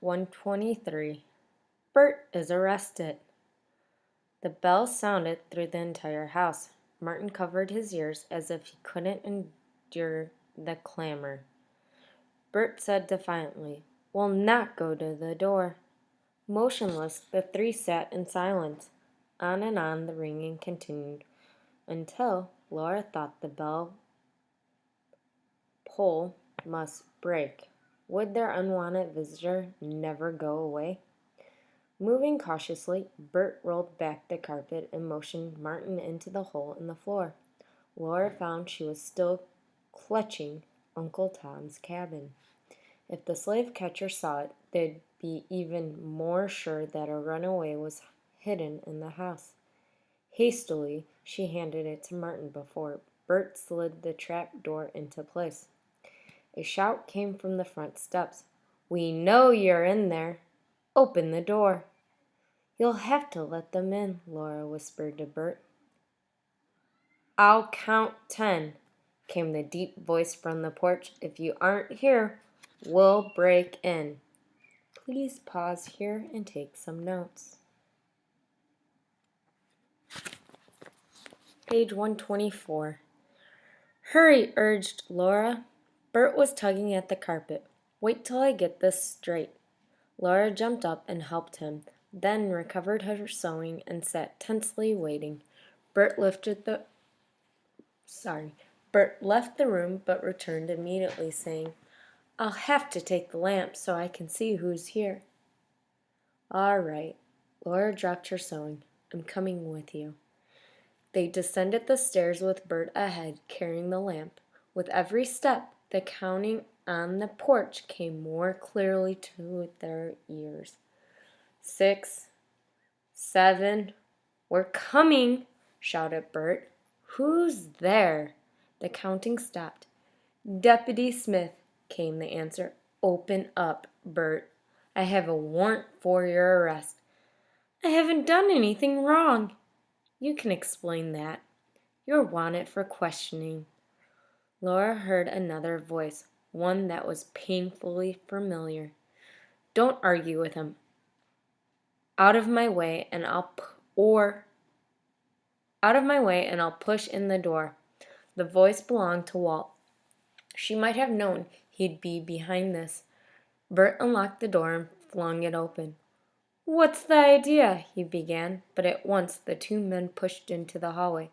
123. Bert is arrested. The bell sounded through the entire house. Martin covered his ears as if he couldn't endure the clamor. Bert said defiantly, "We'll not go to the door." Motionless, the three sat in silence. On and on the ringing continued, until Laura thought the bell pull must break. Would their unwanted visitor never go away? Moving cautiously, Bert rolled back the carpet and motioned Martin into the hole in the floor. Laura found she was still clutching Uncle Tom's cabin. If the slave catcher saw it, they'd be even more sure that a runaway was hidden in the house. Hastily, she handed it to Martin before Bert slid the trap door into place. A shout came from the front steps. "We know you're in there. Open the door." "You'll have to let them in," Laura whispered to Bert. "I'll count 10, came the deep voice from the porch. "If you aren't here, we'll break in." Please pause here and take some notes. Page 124. "Hurry," urged Laura. Bert was tugging at the carpet. "Wait till I get this straight." Laura jumped up and helped him, then recovered her sewing and sat tensely waiting. Bert left the room but returned immediately, saying, "I'll have to take the lamp so I can see who's here." "All right." Laura dropped her sewing. "I'm coming with you." They descended the stairs with Bert ahead, carrying the lamp. With every step, the counting on the porch came more clearly to their ears. 6, 7, "We're coming," shouted Bert. "Who's there?" The counting stopped. "Deputy Smith," came the answer. "Open up, Bert. I have a warrant for your arrest." "I haven't done anything wrong." "You can explain that. You're wanted for questioning." Laura heard another voice, one that was painfully familiar. "Don't argue with him. Out of my way and I'll push in the door." The voice belonged to Walt. She might have known he'd be behind this. Bert unlocked the door and flung it open. "What's the idea?" he began, but at once the two men pushed into the hallway.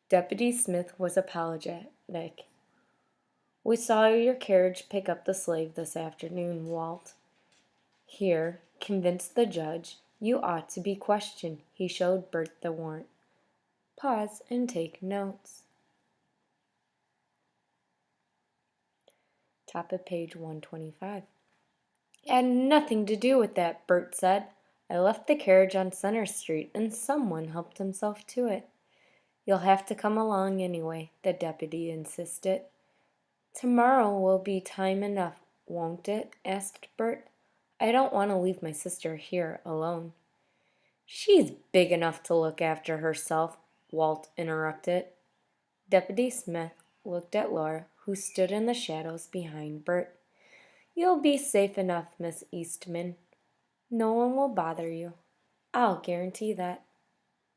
Deputy Smith was apologetic. "We saw your carriage pick up the slave this afternoon, Walt. Here, convinced the judge, you ought to be questioned." He showed Bert the warrant. Pause and take notes. Top of page 125. "It had nothing to do with that," Bert said. "I left the carriage on Center Street and someone helped himself to it." "You'll have to come along anyway," the deputy insisted. "Tomorrow will be time enough, won't it?" asked Bert. "I don't want to leave my sister here alone." "She's big enough to look after herself," Walt interrupted. Deputy Smith looked at Laura, who stood in the shadows behind Bert. "You'll be safe enough, Miss Eastman. No one will bother you. I'll guarantee that."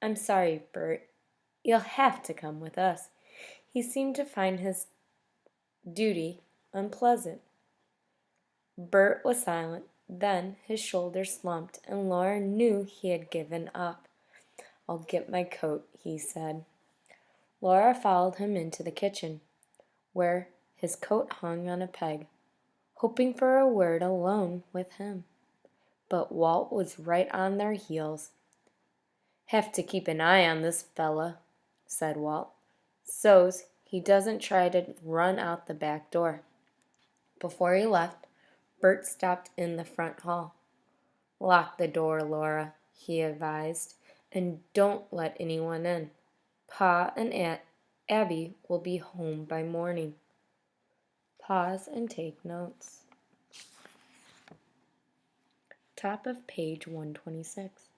"I'm sorry, Bert. You'll have to come with us." He seemed to find his duty unpleasant. Bert was silent. Then his shoulders slumped, and Laura knew he had given up. "I'll get my coat," he said. Laura followed him into the kitchen, where his coat hung on a peg, hoping for a word alone with him. But Walt was right on their heels. "Have to keep an eye on this fella," said Walt, "so's he doesn't try to run out the back door." Before he left, Bert stopped in the front hall. "Lock the door, Laura," he advised, "and don't let anyone in. Pa and Aunt Abby will be home by morning." Pause and take notes. Top of page 126.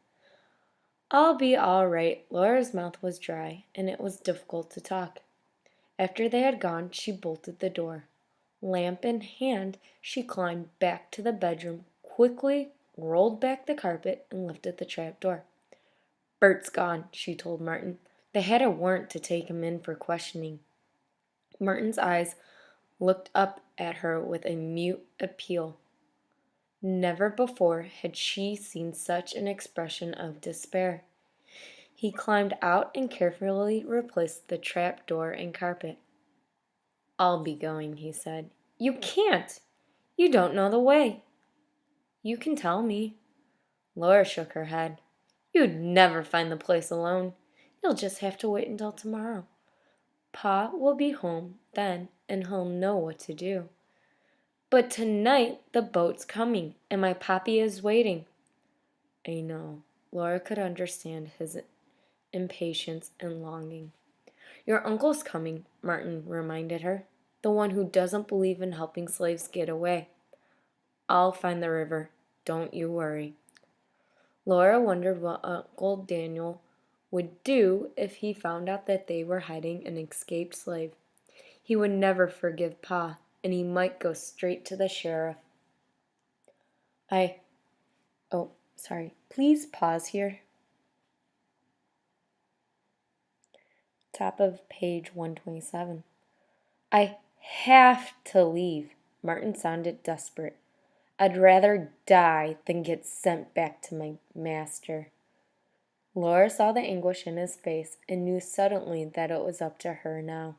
"I'll be all right." Laura's mouth was dry, and it was difficult to talk. After they had gone, she bolted the door. Lamp in hand, she climbed back to the bedroom quickly rolled back the carpet and lifted the trap door. "Bert's gone," she told Martin. "They had a warrant to take him in for questioning." Martin's eyes looked up at her with a mute appeal. Never before had she seen such an expression of despair. He climbed out and carefully replaced the trap door and carpet. "I'll be going," he said. "You can't! You don't know the way." "You can tell me." Laura shook her head. "You'd never find the place alone. You'll just have to wait until tomorrow. Pa will be home then, and he'll know what to do." "But tonight the boat's coming, and my pappy is waiting." "I know." Laura could understand his impatience and longing. "Your uncle's coming," Martin reminded her. "The one who doesn't believe in helping slaves get away." "I'll find the river. Don't you worry." Laura wondered what Uncle Daniel would do if he found out that they were hiding an escaped slave. He would never forgive Pa, and he might go straight to the sheriff. Oh, sorry. Please pause here. Top of page 127. "I have to leave." Martin sounded desperate. "I'd rather die than get sent back to my master." Laura saw the anguish in his face and knew suddenly that it was up to her now.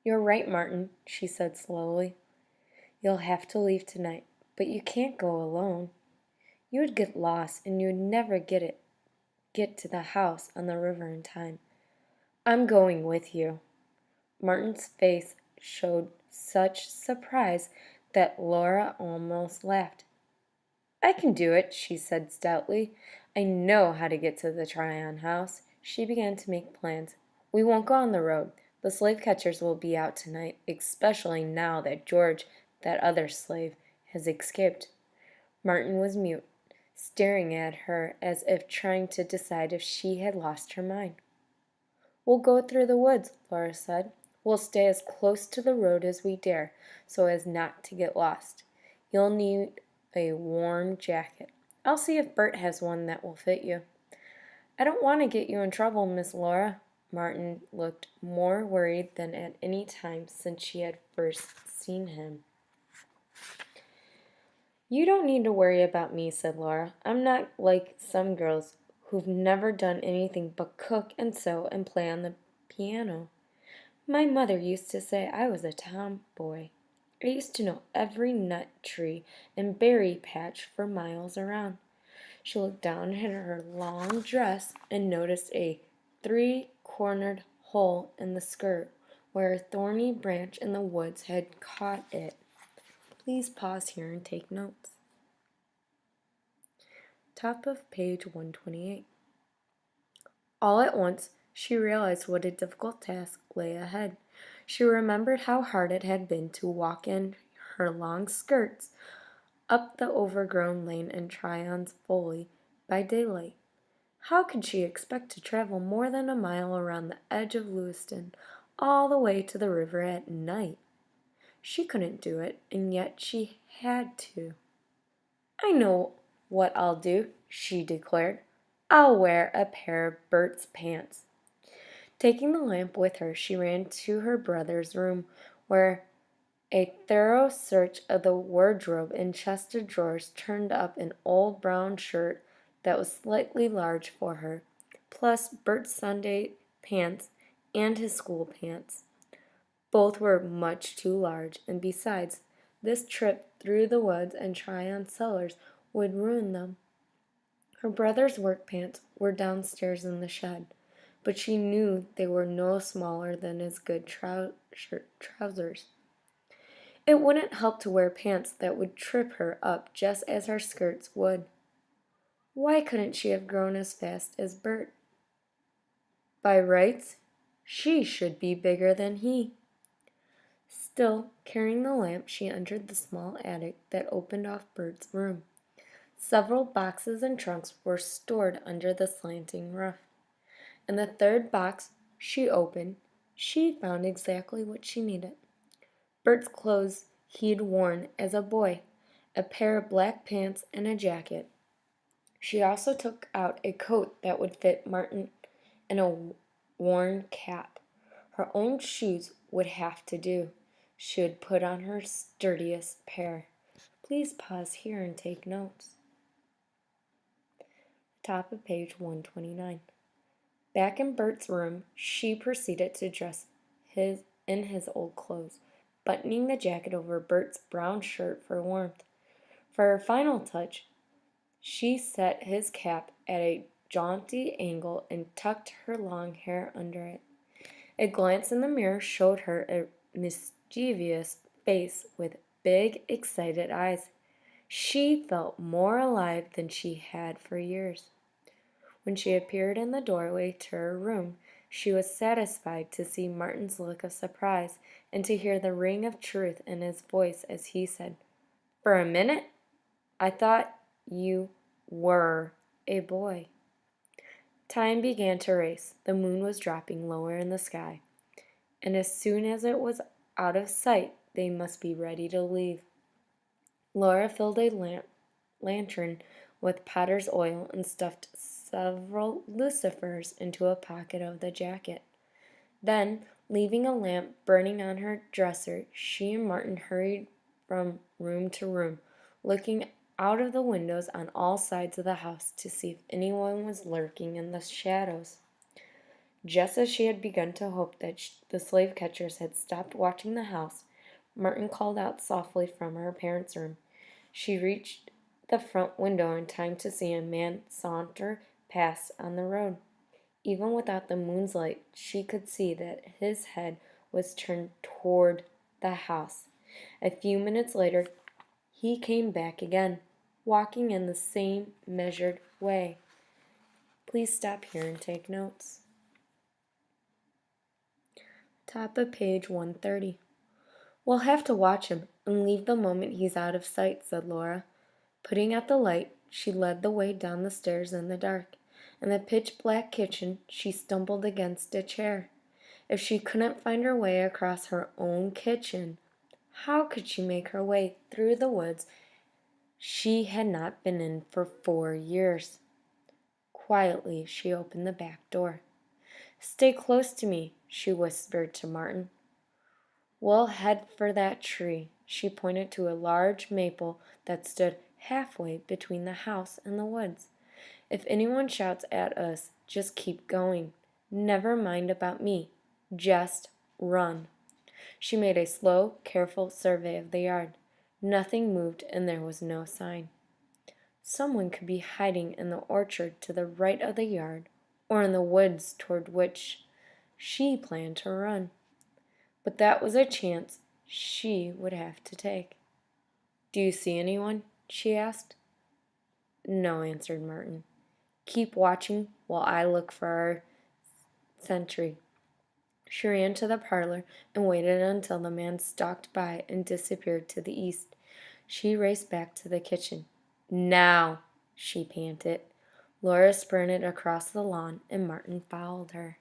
"You're right, Martin," she said slowly. "You'll have to leave tonight, but you can't go alone. You would get lost and you'd never get to the house on the river in time. I'm going with you." Martin's face showed such surprise that Laura almost laughed. "I can do it," she said stoutly. "I know how to get to the Tryon house." She began to make plans. "We won't go on the road. The slave catchers will be out tonight, especially now that George, that other slave, has escaped." Martin was mute, staring at her as if trying to decide if she had lost her mind. "We'll go through the woods," Laura said. "We'll stay as close to the road as we dare, so as not to get lost. You'll need a warm jacket. I'll see if Bert has one that will fit you." "I don't want to get you in trouble, Miss Laura." Martin looked more worried than at any time since she had first seen him. "You don't need to worry about me," said Laura. "I'm not like some girls who've never done anything but cook and sew and play on the piano. My mother used to say I was a tomboy. I used to know every nut tree and berry patch for miles around." She looked down at her long dress and noticed a three-cornered hole in the skirt where a thorny branch in the woods had caught it. Please pause here and take notes. Top of page 128. All at once, she realized what a difficult task lay ahead. She remembered how hard it had been to walk in her long skirts up the overgrown lane in Tryon's Folly by daylight. How could she expect to travel more than a mile around the edge of Lewiston, all the way to the river at night? She couldn't do it, and yet she had to. "I know what I'll do," she declared. "I'll wear a pair of Bert's pants." Taking the lamp with her, she ran to her brother's room, where a thorough search of the wardrobe and chest of drawers turned up an old brown shirt that was slightly large for her, plus Bert's Sunday pants and his school pants. Both were much too large, and besides, this trip through the woods and Tryon cellars would ruin them. Her brother's work pants were downstairs in the shed, but she knew they were no smaller than his good trousers. It wouldn't help to wear pants that would trip her up just as her skirts would. Why couldn't she have grown as fast as Bert? By rights, she should be bigger than he. Still, carrying the lamp, she entered the small attic that opened off Bert's room. Several boxes and trunks were stored under the slanting roof. In the third box she opened, she found exactly what she needed. Bert's clothes he'd worn as a boy, a pair of black pants, and a jacket. She also took out a coat that would fit Martin and a worn cap. Her own shoes would have to do. She would put on her sturdiest pair. Please pause here and take notes. Top of page 129. Back in Bert's room, she proceeded to dress in his old clothes, buttoning the jacket over Bert's brown shirt for warmth. For her final touch, she set his cap at a jaunty angle and tucked her long hair under it. A glance in the mirror showed her a mischievous face with big, excited eyes. She felt more alive than she had for years. When she appeared in the doorway to her room, she was satisfied to see Martin's look of surprise and to hear the ring of truth in his voice as he said, "For a minute, I thought you were a boy." Time began to race. The moon was dropping lower in the sky, and as soon as it was out of sight, they must be ready to leave. Laura filled a lantern with potter's oil and stuffed several lucifers into a pocket of the jacket. Then, leaving a lamp burning on her dresser, she and Martin hurried from room to room, looking out of the windows on all sides of the house to see if anyone was lurking in the shadows. Just as she had begun to hope that the slave catchers had stopped watching the house, Martin called out softly from her parents' room. She reached the front window in time to see a man saunter past on the road. Even without the moon's light, she could see that his head was turned toward the house. A few minutes later, he came back again, walking in the same measured way. Please stop here and take notes. Top of page 130. "We'll have to watch him and leave the moment he's out of sight," said Laura. Putting out the light, she led the way down the stairs in the dark. In the pitch-black kitchen, she stumbled against a chair. If she couldn't find her way across her own kitchen, how could she make her way through the woods she had not been in for 4 years? Quietly, she opened the back door. "Stay close to me," she whispered to Martin. "We'll head for that tree." She pointed to a large maple that stood halfway between the house and the woods. "If anyone shouts at us, just keep going. Never mind about me. Just run." She made a slow, careful survey of the yard. Nothing moved and there was no sign. Someone could be hiding in the orchard to the right of the yard, or in the woods toward which she planned to run. But that was a chance she would have to take. "Do you see anyone?" she asked. "No," answered Martin. "Keep watching while I look for our sentry." She ran to the parlor and waited until the man stalked by and disappeared to the east. She raced back to the kitchen. "Now!" she panted. Laura sprinted across the lawn and Martin followed her.